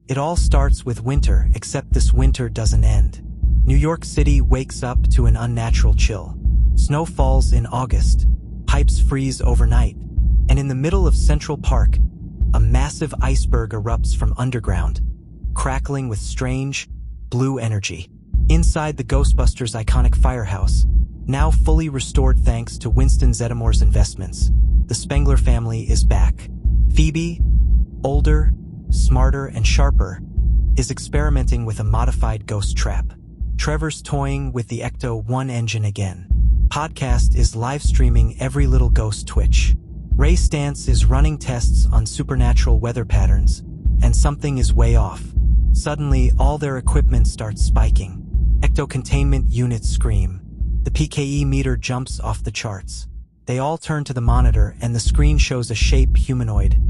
It all starts with winter, except this winter doesn't end. New York City wakes up to an unnatural chill. Snow falls in August, pipes freeze overnight, and in the middle of Central Park, a massive iceberg erupts from underground, crackling with strange, blue energy. Inside the Ghostbusters' iconic firehouse, now fully restored thanks to Winston Zeddemor's investments, the Spengler family is back. Phoebe, older, smarter, and sharper, is experimenting with a modified ghost trap. Trevor's toying with the Ecto-1 engine again. Podcast is live streaming every little ghost twitch. Ray Stantz is running tests on supernatural weather patterns, and something is way off. Suddenly, all their equipment starts spiking. Ecto-containment units scream. The PKE meter jumps off the charts. They all turn to the monitor, and the screen shows a shape humanoid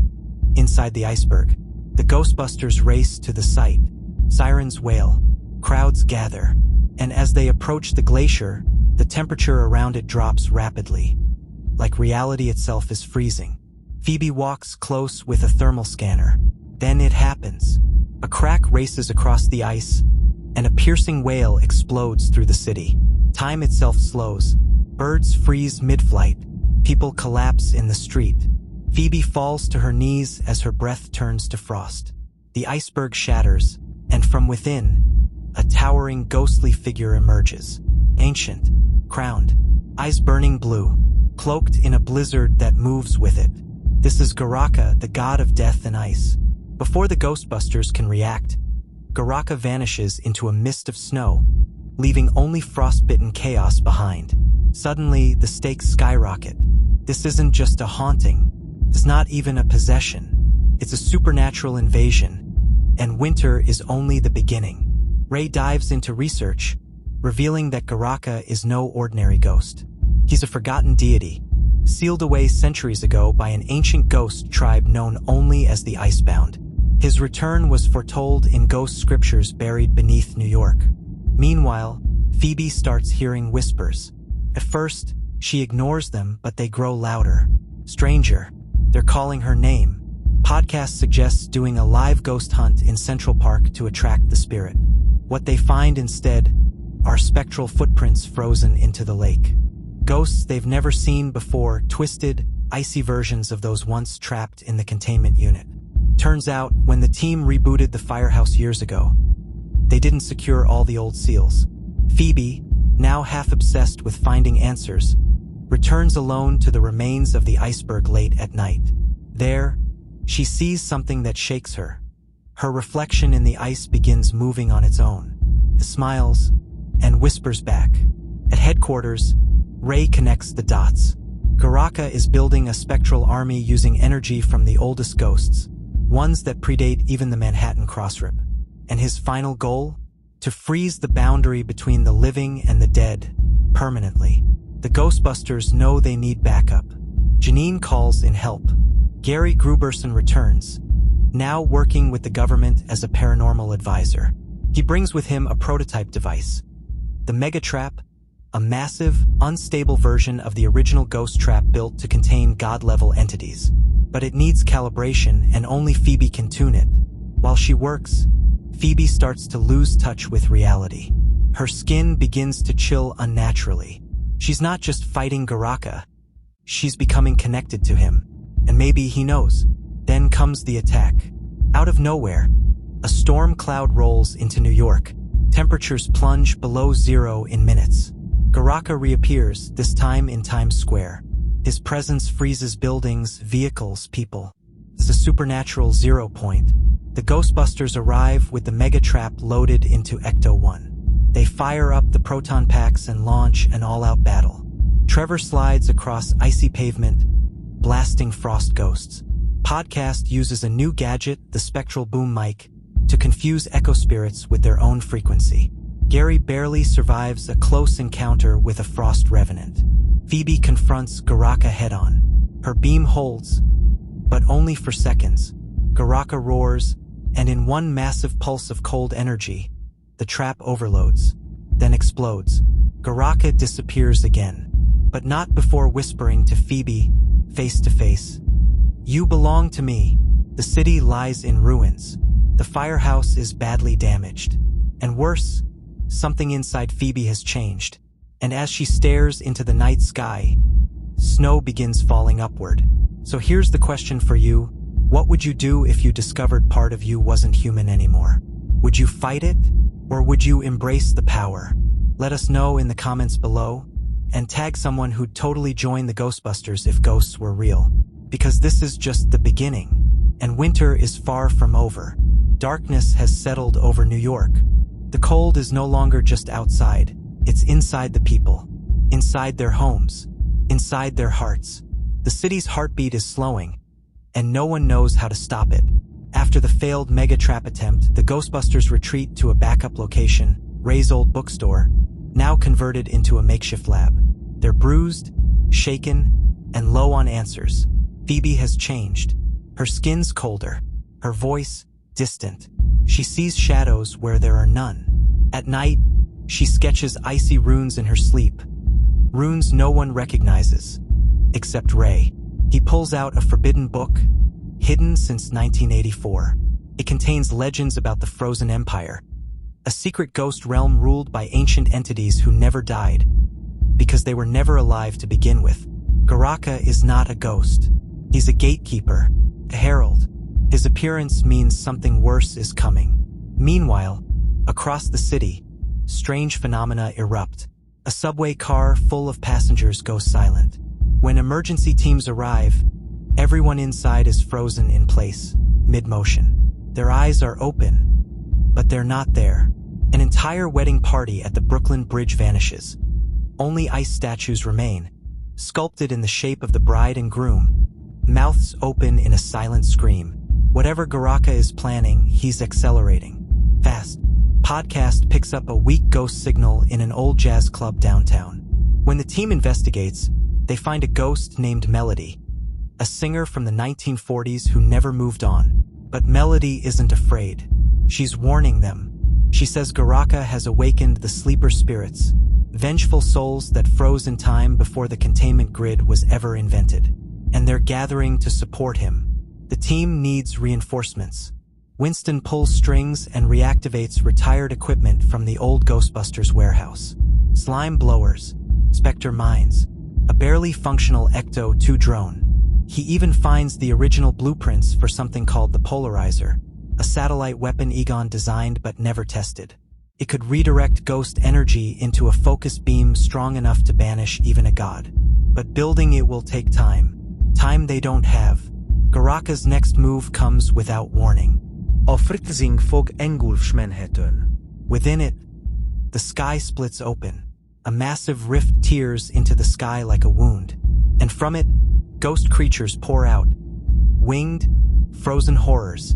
inside the iceberg. The Ghostbusters race to the site. Sirens wail. Crowds gather. And as they approach the glacier, the temperature around it drops rapidly. Like reality itself is freezing. Phoebe walks close with a thermal scanner. Then it happens. A crack races across the ice, and a piercing wail explodes through the city. Time itself slows. Birds freeze mid-flight. People collapse in the street. Phoebe falls to her knees as her breath turns to frost. The iceberg shatters, and from within, a towering ghostly figure emerges. Ancient, crowned, eyes burning blue, cloaked in a blizzard that moves with it. This is Garaka, the god of death and ice. Before the Ghostbusters can react, Garaka vanishes into a mist of snow, leaving only frostbitten chaos behind. Suddenly, the stakes skyrocket. This isn't just a haunting. It's not even a possession. It's a supernatural invasion, and winter is only the beginning. Ray dives into research, revealing that Garaka is no ordinary ghost. He's a forgotten deity, sealed away centuries ago by an ancient ghost tribe known only as the Icebound. His return was foretold in ghost scriptures buried beneath New York. Meanwhile, Phoebe starts hearing whispers. At first, she ignores them, but they grow louder. Stranger. They're calling her name. Podcast suggests doing a live ghost hunt in Central Park to attract the spirit. What they find instead are spectral footprints frozen into the lake. Ghosts they've never seen before, twisted, icy versions of those once trapped in the containment unit. Turns out, when the team rebooted the firehouse years ago, they didn't secure all the old seals. Phoebe, now half obsessed with finding answers, returns alone to the remains of the iceberg late at night. There, she sees something that shakes her. Her reflection in the ice begins moving on its own. It smiles and whispers back. At headquarters, Ray connects the dots. Garaka is building a spectral army using energy from the oldest ghosts, ones that predate even the Manhattan Crossrip. And his final goal? To freeze the boundary between the living and the dead, permanently. The Ghostbusters know they need backup. Janine calls in help. Gary Gruberson returns, now working with the government as a paranormal advisor. He brings with him a prototype device. The Megatrap, a massive, unstable version of the original ghost trap built to contain god-level entities. But it needs calibration, and only Phoebe can tune it. While she works, Phoebe starts to lose touch with reality. Her skin begins to chill unnaturally. She's not just fighting Garaka. She's becoming connected to him. And maybe he knows. Then comes the attack. Out of nowhere, a storm cloud rolls into New York. Temperatures plunge below zero in minutes. Garaka reappears, this time in Times Square. His presence freezes buildings, vehicles, people. It's a supernatural zero point. The Ghostbusters arrive with the Megatrap loaded into Ecto-1. They fire up the proton packs and launch an all-out battle. Trevor slides across icy pavement, blasting frost ghosts. Podcast uses a new gadget, the spectral boom mic, to confuse echo spirits with their own frequency. Gary barely survives a close encounter with a frost revenant. Phoebe confronts Garaka head-on. Her beam holds, but only for seconds. Garaka roars, and in one massive pulse of cold energy, the trap overloads, then explodes. Garaka disappears again, but not before whispering to Phoebe, face to face. "You belong to me. The city lies in ruins. The firehouse is badly damaged. And worse, something inside Phoebe has changed. And as she stares into the night sky, snow begins falling upward. So here's the question for you. What would you do if you discovered part of you wasn't human anymore? Would you fight it, or would you embrace the power? Let us know in the comments below, and tag someone who'd totally join the Ghostbusters if ghosts were real. Because this is just the beginning, and winter is far from over. Darkness has settled over New York. The cold is no longer just outside, it's inside the people, inside their homes, inside their hearts. The city's heartbeat is slowing, and no one knows how to stop it. After the failed mega trap attempt, the Ghostbusters retreat to a backup location, Ray's old bookstore, now converted into a makeshift lab. They're bruised, shaken, and low on answers. Phoebe has changed. Her skin's colder, her voice distant. She sees shadows where there are none. At night, she sketches icy runes in her sleep. Runes no one recognizes, except Ray. He pulls out a forbidden book, hidden since 1984. It contains legends about the Frozen Empire, a secret ghost realm ruled by ancient entities who never died, because they were never alive to begin with. Garaka is not a ghost. He's a gatekeeper, a herald. His appearance means something worse is coming. Meanwhile, across the city, strange phenomena erupt. A subway car full of passengers goes silent. When emergency teams arrive, everyone inside is frozen in place, mid-motion. Their eyes are open, but they're not there. An entire wedding party at the Brooklyn Bridge vanishes. Only ice statues remain, sculpted in the shape of the bride and groom, mouths open in a silent scream. Whatever Garaka is planning, he's accelerating. Fast. Podcast picks up a weak ghost signal in an old jazz club downtown. When the team investigates, they find a ghost named Melody, a singer from the 1940s who never moved on. But Melody isn't afraid. She's warning them. She says Garaka has awakened the sleeper spirits, vengeful souls that froze in time before the containment grid was ever invented. And they're gathering to support him. The team needs reinforcements. Winston pulls strings and reactivates retired equipment from the old Ghostbusters warehouse. Slime blowers, Spectre mines, a barely functional Ecto-2 drone. He even finds the original blueprints for something called the Polarizer, a satellite weapon Egon designed but never tested. It could redirect ghost energy into a focus beam strong enough to banish even a god. But building it will take time. Time they don't have. Garaka's next move comes without warning. Avfritzing fog engulfsmenhetön. Within it, the sky splits open. A massive rift tears into the sky like a wound. And from it, ghost creatures pour out. Winged, frozen horrors.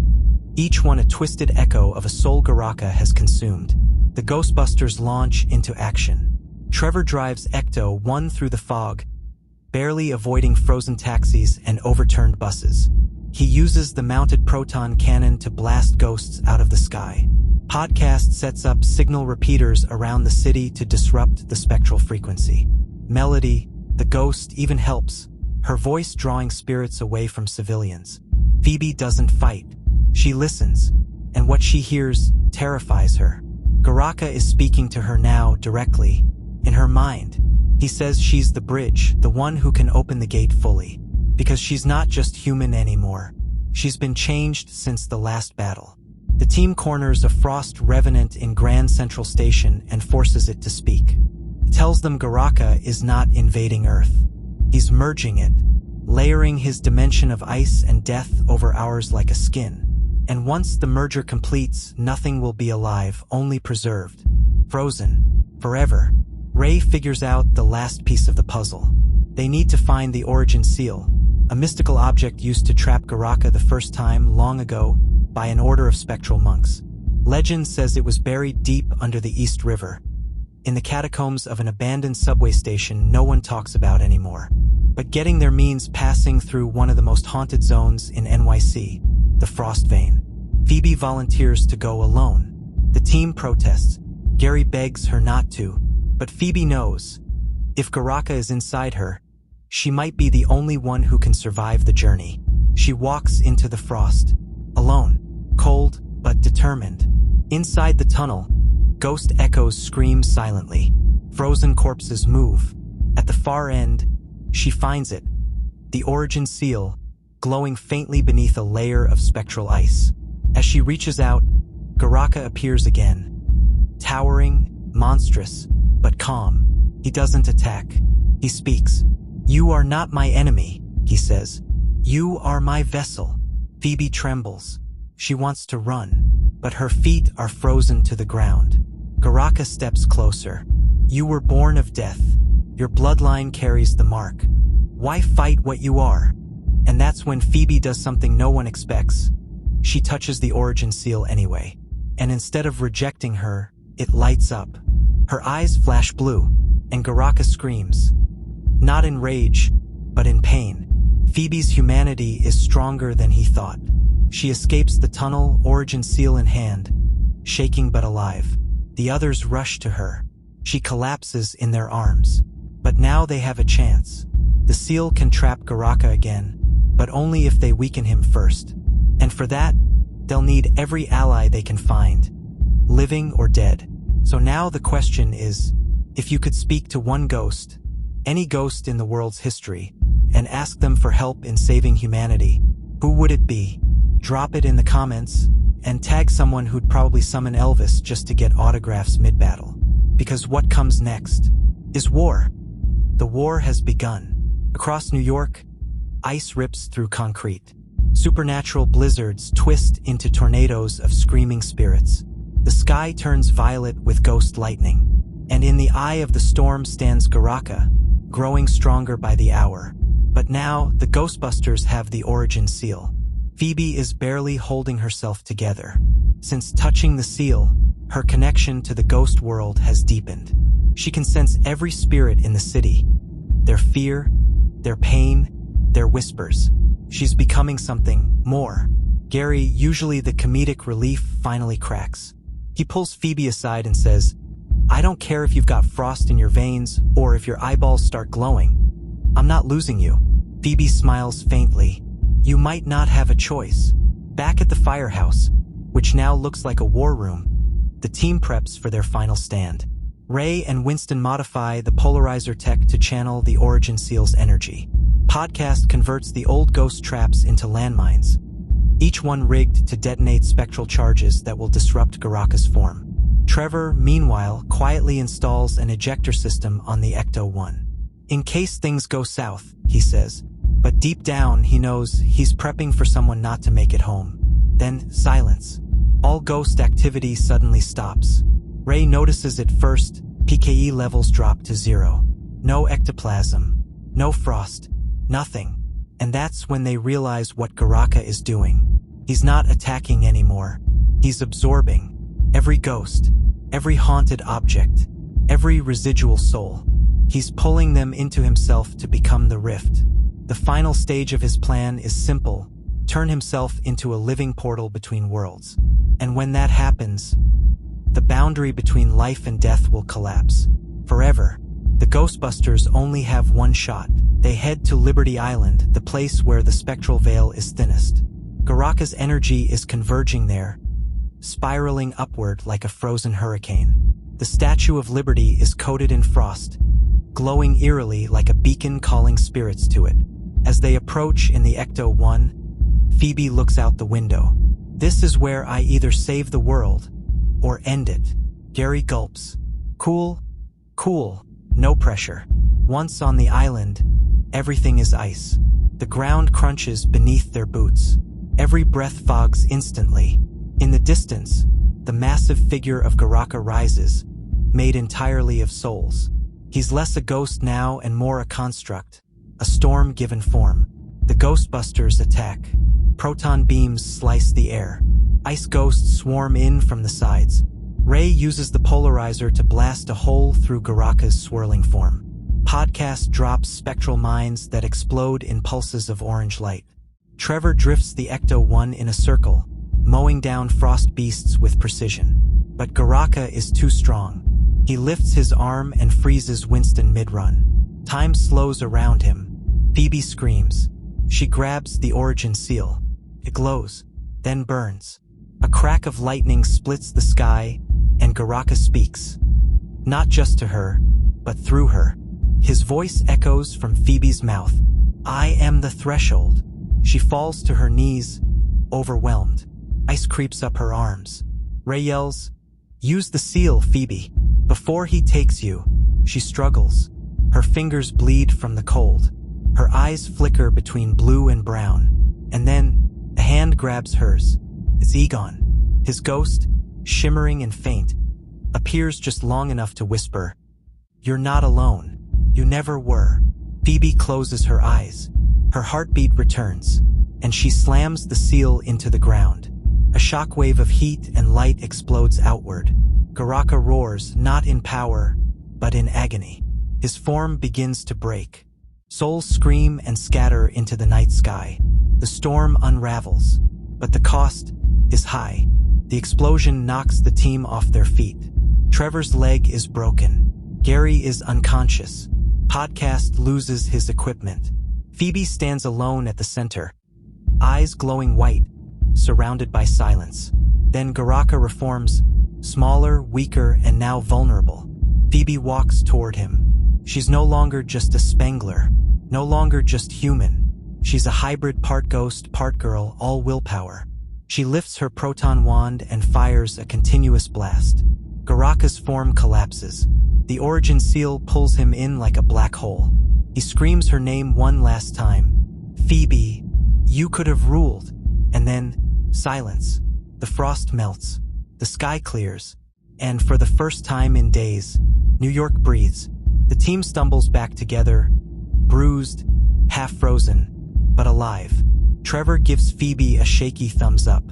Each one a twisted echo of a soul Garaka has consumed. The Ghostbusters launch into action. Trevor drives Ecto-1 through the fog, barely avoiding frozen taxis and overturned buses. He uses the mounted proton cannon to blast ghosts out of the sky. Podcast sets up signal repeaters around the city to disrupt the spectral frequency. Melody, the ghost, even helps, her voice drawing spirits away from civilians. Phoebe doesn't fight. She listens, and what she hears terrifies her. Garaka is speaking to her now directly, in her mind. He says she's the bridge, the one who can open the gate fully. Because she's not just human anymore. She's been changed since the last battle. The team corners a Frost Revenant in Grand Central Station and forces it to speak. It tells them Garaka is not invading Earth. He's merging it, layering his dimension of ice and death over ours like a skin. And once the merger completes, nothing will be alive, only preserved. Frozen. Forever. Ray figures out the last piece of the puzzle. They need to find the origin seal, a mystical object used to trap Garaka the first time long ago by an order of spectral monks. Legend says it was buried deep under the East River, in the catacombs of an abandoned subway station no one talks about anymore. But getting there means passing through one of the most haunted zones in NYC, the Frost Vein. Phoebe volunteers to go alone. The team protests. Gary begs her not to, but Phoebe knows, if Garaka is inside her, she might be the only one who can survive the journey. She walks into the frost, alone, cold, but determined. Inside the tunnel, ghost echoes scream silently. Frozen corpses move. At the far end, she finds it, the origin seal, glowing faintly beneath a layer of spectral ice. As she reaches out, Garaka appears again. Towering, monstrous, but calm. He doesn't attack. He speaks. "You are not my enemy," he says. "You are my vessel." Phoebe trembles. She wants to run, but her feet are frozen to the ground. Garaka steps closer. "You were born of death. Your bloodline carries the mark. Why fight what you are?" And that's when Phoebe does something no one expects. She touches the origin seal anyway. And instead of rejecting her, it lights up. Her eyes flash blue, and Garaka screams. Not in rage, but in pain. Phoebe's humanity is stronger than he thought. She escapes the tunnel, origin seal in hand, shaking but alive. The others rush to her. She collapses in their arms. But now they have a chance. The seal can trap Garaka again, but only if they weaken him first. And for that, they'll need every ally they can find, living or dead. So now the question is, if you could speak to one ghost, any ghost in the world's history, and ask them for help in saving humanity, who would it be? Drop it in the comments, and tag someone who'd probably summon Elvis just to get autographs mid-battle. Because what comes next is war. The war has begun. Across New York, ice rips through concrete. Supernatural blizzards twist into tornadoes of screaming spirits. The sky turns violet with ghost lightning. And in the eye of the storm stands Garaka, growing stronger by the hour. But now, the Ghostbusters have the origin seal. Phoebe is barely holding herself together. Since touching the seal, her connection to the ghost world has deepened. She can sense every spirit in the city. Their fear, their pain, their whispers. She's becoming something more. Gary, usually the comedic relief, finally cracks. He pulls Phoebe aside and says, "I don't care if you've got frost in your veins or if your eyeballs start glowing. I'm not losing you." Phoebe smiles faintly. "You might not have a choice." Back at the firehouse, which now looks like a war room, the team preps for their final stand. Ray and Winston modify the polarizer tech to channel the origin seal's energy. Podcast converts the old ghost traps into landmines, each one rigged to detonate spectral charges that will disrupt Garaka's form. Trevor, meanwhile, quietly installs an ejector system on the Ecto-1. "In case things go south," he says, but deep down he knows he's prepping for someone not to make it home. Then silence. All ghost activity suddenly stops. Ray notices it first. PKE levels drop to 0. No ectoplasm. No frost. Nothing. And that's when they realize what Garaka is doing. He's not attacking anymore. He's absorbing every ghost, every haunted object, every residual soul. He's pulling them into himself to become the rift. The final stage of his plan is simple: turn himself into a living portal between worlds. And when that happens, the boundary between life and death will collapse. Forever. The Ghostbusters only have one shot. They head to Liberty Island, the place where the spectral veil is thinnest. Garaka's energy is converging there, spiraling upward like a frozen hurricane. The Statue of Liberty is coated in frost, glowing eerily like a beacon calling spirits to it. As they approach in the Ecto-1, Phoebe looks out the window. "This is where I either save the world or end it." Gary gulps. Cool, no pressure. Once on the island, everything is ice. The ground crunches beneath their boots. Every breath fogs instantly. In the distance, the massive figure of Garaka rises, made entirely of souls. He's less a ghost now and more a construct, a storm given form. The Ghostbusters attack. Proton beams slice the air. Ice ghosts swarm in from the sides. Ray uses the polarizer to blast a hole through Garaka's swirling form. Podcast drops spectral mines that explode in pulses of orange light. Trevor drifts the Ecto-1 in a circle, mowing down frost beasts with precision. But Garaka is too strong. He lifts his arm and freezes Winston mid-run. Time slows around him. Phoebe screams. She grabs the origin seal. It glows, then burns. A crack of lightning splits the sky, and Garaka speaks. Not just to her, but through her. His voice echoes from Phoebe's mouth. I am the threshold. She falls to her knees, overwhelmed. Ice creeps up her arms. Ray yells, use the seal, Phoebe. Before he takes you. She struggles. Her fingers bleed from the cold. Her eyes flicker between blue and brown. And then, a hand grabs hers. It's Egon. His ghost, shimmering and faint, appears just long enough to whisper, you're not alone. You never were. Phoebe closes her eyes. Her heartbeat returns, and she slams the seal into the ground. A shockwave of heat and light explodes outward. Garaka roars, not in power, but in agony. His form begins to break. Souls scream and scatter into the night sky. The storm unravels, but the cost is high. The explosion knocks the team off their feet. Trevor's leg is broken. Gary is unconscious. Podcast loses his equipment. Phoebe stands alone at the center, eyes glowing white, surrounded by silence. Then Garaka reforms, smaller, weaker, and now vulnerable. Phoebe walks toward him. She's no longer just a Spengler, no longer just human. She's a hybrid, part ghost, part girl, all willpower. She lifts her proton wand and fires a continuous blast. Garaka's form collapses. The origin seal pulls him in like a black hole. He screams her name one last time. Phoebe, you could have ruled. And then, silence. The frost melts. The sky clears. And for the first time in days, New York breathes. The team stumbles back together, bruised, half frozen, but alive. Trevor gives Phoebe a shaky thumbs up.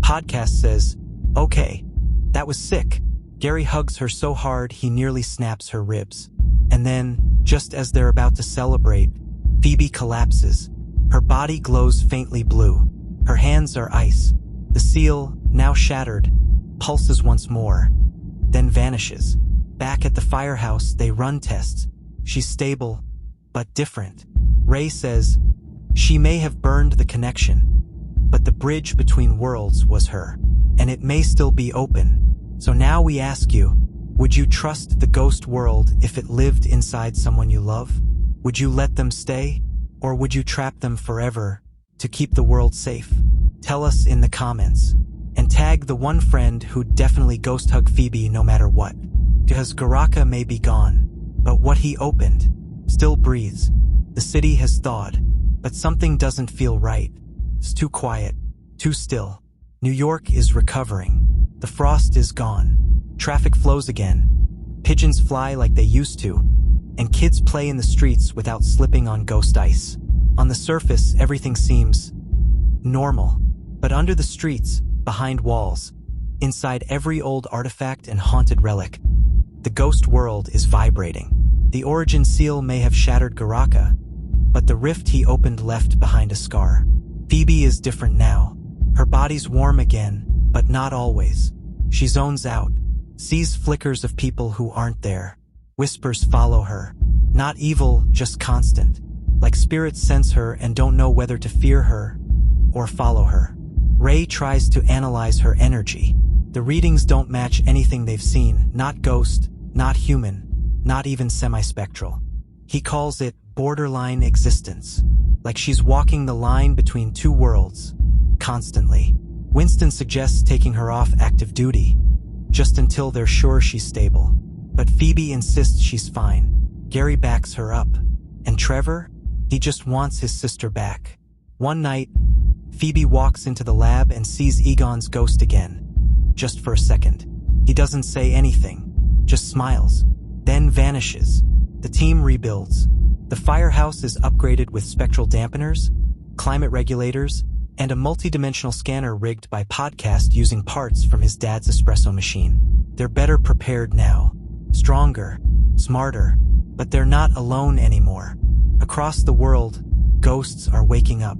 Podcast says, okay, that was sick. Gary hugs her so hard he nearly snaps her ribs. And then, just as they're about to celebrate, Phoebe collapses. Her body glows faintly blue. Her hands are ice. The seal, now shattered, pulses once more, then vanishes. Back at the firehouse, they run tests. She's stable, but different. Ray says, she may have burned the connection, but the bridge between worlds was her, and it may still be open. So now we ask you, would you trust the ghost world if it lived inside someone you love? Would you let them stay, or would you trap them forever to keep the world safe? Tell us in the comments, and tag the one friend who'd definitely ghost hug Phoebe no matter what. Because Garaka may be gone, but what he opened still breathes. The city has thawed, but something doesn't feel right. It's too quiet, too still. New York is recovering. The frost is gone. Traffic flows again. Pigeons fly like they used to, and kids play in the streets without slipping on ghost ice. On the surface, everything seems normal, but under the streets, behind walls, inside every old artifact and haunted relic, the ghost world is vibrating. The origin seal may have shattered Garaka, but the rift he opened left behind a scar. Phoebe is different now. Her body's warm again, but not always. She zones out, sees flickers of people who aren't there. Whispers follow her. Not evil, just constant. Like spirits sense her and don't know whether to fear her or follow her. Ray tries to analyze her energy. The readings don't match anything they've seen, not ghost, not human, not even semi-spectral. He calls it borderline existence, like she's walking the line between two worlds, constantly. Winston suggests taking her off active duty, just until they're sure she's stable. But Phoebe insists she's fine. Gary backs her up. And Trevor? He just wants his sister back. One night, Phoebe walks into the lab and sees Egon's ghost again. Just for a second. He doesn't say anything, just smiles, then vanishes. The team rebuilds. The firehouse is upgraded with spectral dampeners, climate regulators, and a multi-dimensional scanner rigged by Podcast using parts from his dad's espresso machine. They're better prepared now. Stronger, smarter, but they're not alone anymore. Across the world, ghosts are waking up.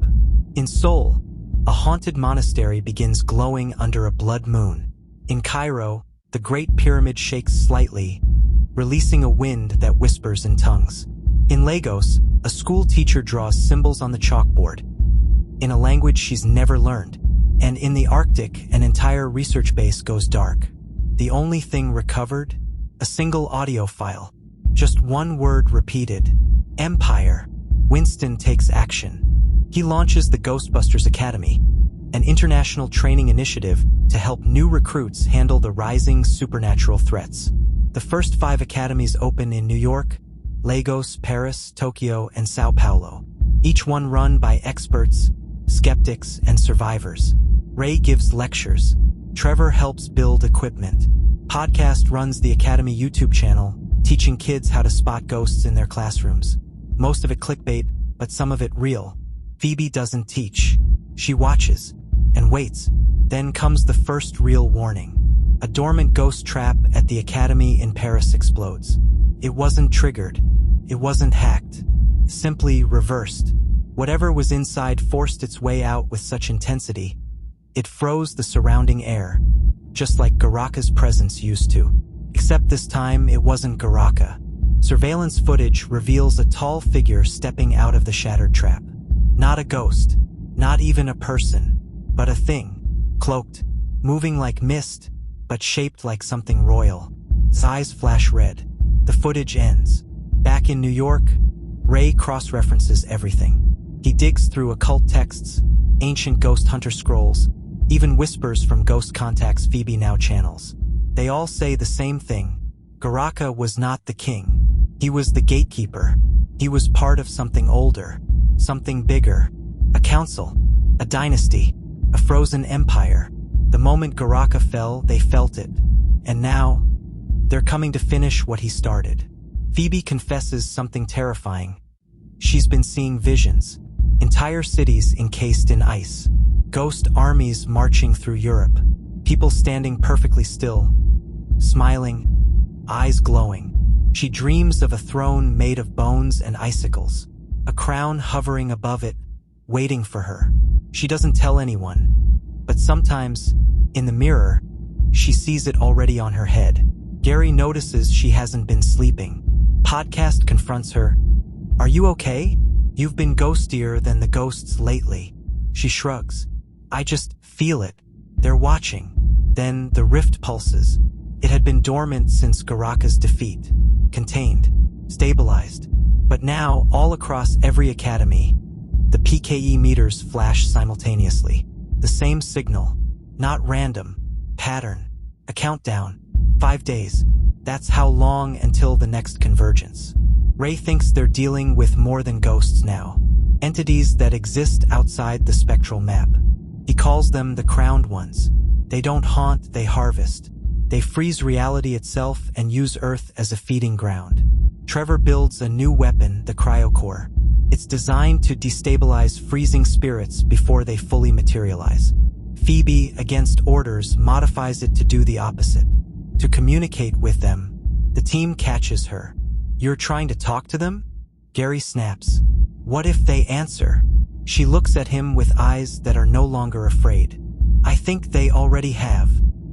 In Seoul, a haunted monastery begins glowing under a blood moon. In Cairo, the Great Pyramid shakes slightly, releasing a wind that whispers in tongues. In Lagos, a school teacher draws symbols on the chalkboard, in a language she's never learned. And in the Arctic, an entire research base goes dark. The only thing recovered? A single audio file. Just one word repeated. Empire. Winston takes action. He launches the Ghostbusters Academy, an international training initiative to help new recruits handle the rising supernatural threats. The first 5 academies open in New York, Lagos, Paris, Tokyo, and Sao Paulo, each one run by experts, skeptics, and survivors. Ray gives lectures. Trevor helps build equipment. Podcast runs the Academy YouTube channel, teaching kids how to spot ghosts in their classrooms. Most of it clickbait, but some of it real. Phoebe doesn't teach. She watches and waits. Then comes the first real warning. A dormant ghost trap at the Academy in Paris explodes. It wasn't triggered. It wasn't hacked. Simply reversed. Whatever was inside forced its way out with such intensity. It froze the surrounding air, just like Garaka's presence used to. Except this time, it wasn't Garaka. Surveillance footage reveals a tall figure stepping out of the shattered trap. Not a ghost, not even a person, but a thing. Cloaked, moving like mist, but shaped like something royal. Its eyes flash red. The footage ends. Back in New York, Ray cross-references everything. He digs through occult texts, ancient ghost hunter scrolls, even whispers from ghost contacts Phoebe now channels. They all say the same thing. Garaka was not the king. He was the gatekeeper. He was part of something older, something bigger. A council, a dynasty, a frozen empire. The moment Garaka fell, they felt it. And now, they're coming to finish what he started. Phoebe confesses something terrifying. She's been seeing visions. Entire cities encased in ice. Ghost armies marching through Europe. People standing perfectly still, smiling, eyes glowing. She dreams of a throne made of bones and icicles. A crown hovering above it, waiting for her. She doesn't tell anyone, but sometimes, in the mirror, she sees it already on her head. Gary notices she hasn't been sleeping. Podcast confronts her. "Are you okay? You've been ghostier than the ghosts lately." She shrugs. "I just feel it. They're watching." Then the rift pulses. It had been dormant since Garaka's defeat. Contained. Stabilized. But now, all across every academy, the PKE meters flash simultaneously. The same signal. Not random. Pattern. A countdown. 5 days. That's how long until the next convergence. Ray thinks they're dealing with more than ghosts now. Entities that exist outside the spectral map. He calls them the crowned ones. They don't haunt, they harvest. They freeze reality itself and use Earth as a feeding ground. Trevor builds a new weapon, the cryocore. It's designed to destabilize freezing spirits before they fully materialize. Phoebe, against orders, modifies it to do the opposite. To communicate with them. The team catches her. "You're trying to talk to them?" Gary snaps. "What if they answer?" She looks at him with eyes that are no longer afraid. "I think they already have."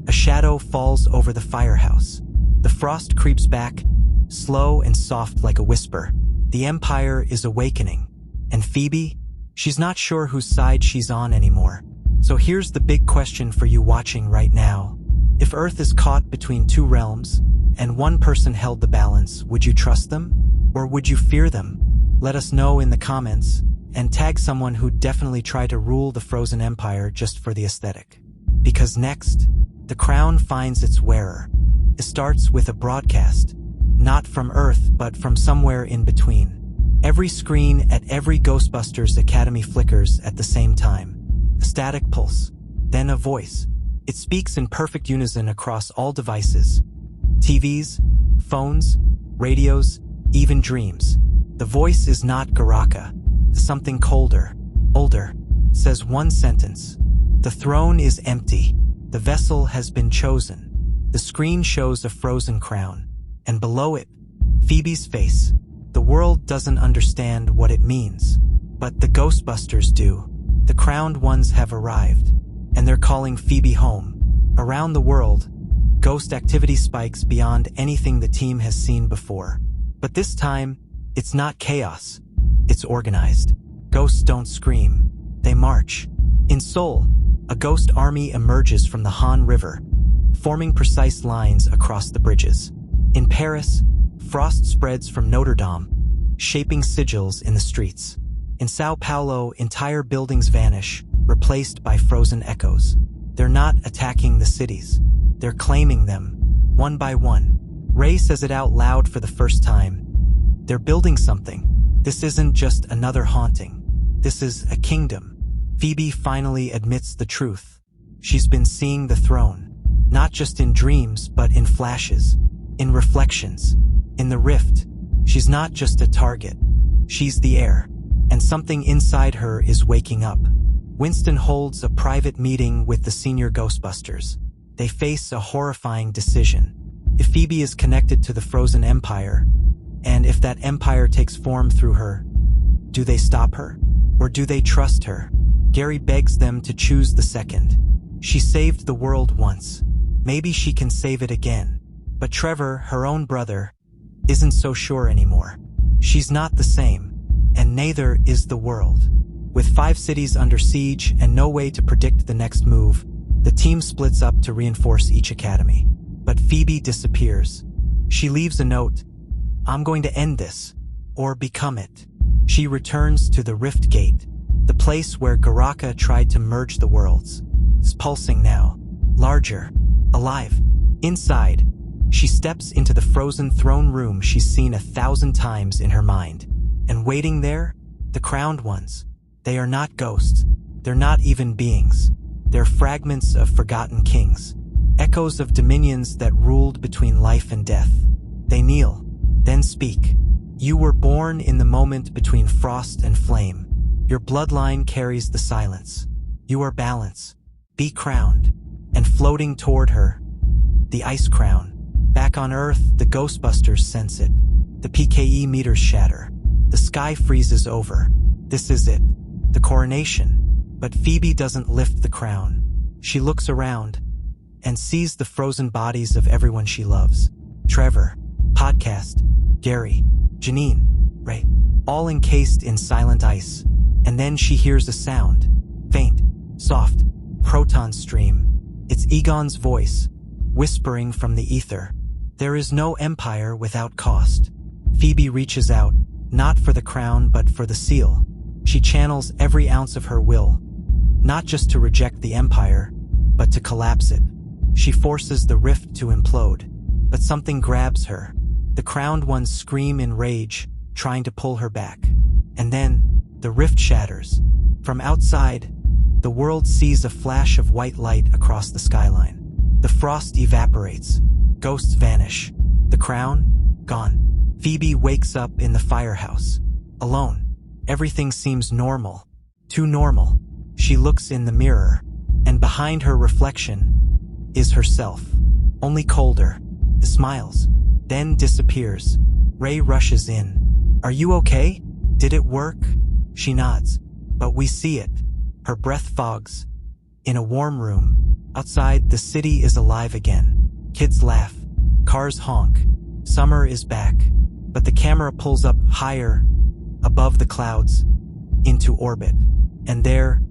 A shadow falls over the firehouse. The frost creeps back, slow and soft like a whisper. The Empire is awakening. And Phoebe? She's not sure whose side she's on anymore. So here's the big question for you watching right now. If Earth is caught between 2 realms, and one person held the balance, would you trust them? Or would you fear them? Let us know in the comments, and tag someone who'd definitely try to rule the Frozen Empire just for the aesthetic. Because next, the crown finds its wearer. It starts with a broadcast, not from Earth, but from somewhere in between. Every screen at every Ghostbusters Academy flickers at the same time. A static pulse, then a voice. It speaks in perfect unison across all devices. TVs, phones, radios, even dreams. The voice is not Garaka. Something colder, older, says one sentence. The throne is empty. The vessel has been chosen. The screen shows a frozen crown, and below it, Phoebe's face. The world doesn't understand what it means, but the Ghostbusters do. The crowned ones have arrived, and they're calling Phoebe home. Around the world, ghost activity spikes beyond anything the team has seen before. But this time, it's not chaos. It's organized. Ghosts don't scream. They march. In Seoul, A ghost army emerges from the Han River, forming precise lines across the bridges. In Paris, frost spreads from Notre Dame, shaping sigils in the streets. In Sao Paulo, entire buildings vanish, replaced by frozen echoes. They're not attacking the cities. They're claiming them, one by one. Ray says it out loud for the first time. They're building something. This isn't just another haunting. This is a kingdom. Phoebe finally admits the truth. She's been seeing the throne, not just in dreams, but in flashes, in reflections, in the rift. She's not just a target. She's the heir, and something inside her is waking up. Winston holds a private meeting with the senior Ghostbusters. They face a horrifying decision. If Phoebe is connected to the Frozen Empire, and if that empire takes form through her, do they stop her? Or do they trust her? Gary begs them to choose the second. She saved the world once. Maybe she can save it again. But Trevor, her own brother, isn't so sure anymore. She's not the same, and neither is the world. With 5 cities under siege and no way to predict the next move, the team splits up to reinforce each academy. But Phoebe disappears. She leaves a note, "I'm going to end this, or become it." She returns to the Rift Gate, the place where Garaka tried to merge the worlds. It's pulsing now, larger, alive. Inside, she steps into the frozen throne room she's seen 1,000 times in her mind. And waiting there, the crowned ones. They are not ghosts. They're not even beings. They're fragments of forgotten kings, echoes of dominions that ruled between life and death. They kneel, then speak. "You were born in the moment between frost and flame. Your bloodline carries the silence. You are balance. Be crowned." And floating toward her, the ice crown. Back on Earth, the Ghostbusters sense it. The PKE meters shatter. The sky freezes over. This is it, the coronation. But Phoebe doesn't lift the crown. She looks around and sees the frozen bodies of everyone she loves. Trevor, Podcast, Gary, Janine, Ray, all encased in silent ice. And then she hears a sound, faint, soft, proton stream. It's Egon's voice, whispering from the ether. There is no empire without cost. Phoebe reaches out, not for the crown but for the seal. She channels every ounce of her will, not just to reject the empire, but to collapse it. She forces the rift to implode, but something grabs her. The crowned ones scream in rage, trying to pull her back. And then, the rift shatters. From outside, the world sees a flash of white light across the skyline. The frost evaporates. Ghosts vanish. The crown? Gone. Phoebe wakes up in the firehouse. Alone. Everything seems normal. Too normal. She looks in the mirror, and behind her reflection is herself. Only colder. Smiles. Then disappears. Ray rushes in. "Are you okay? Did it work?" She nods. But we see it. Her breath fogs. In a warm room. Outside, the city is alive again. Kids laugh. Cars honk. Summer is back. But the camera pulls up higher, above the clouds, into orbit. And there,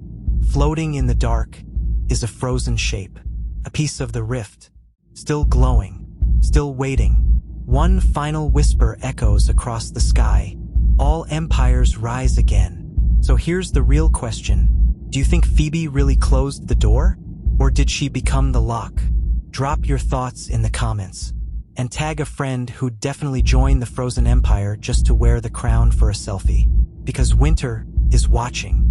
floating in the dark, is a frozen shape. A piece of the rift. Still glowing. Still waiting. One final whisper echoes across the sky. All empires rise again. So here's the real question. Do you think Phoebe really closed the door? Or did she become the lock? Drop your thoughts in the comments. And tag a friend who'd definitely join the Frozen Empire just to wear the crown for a selfie. Because winter is watching.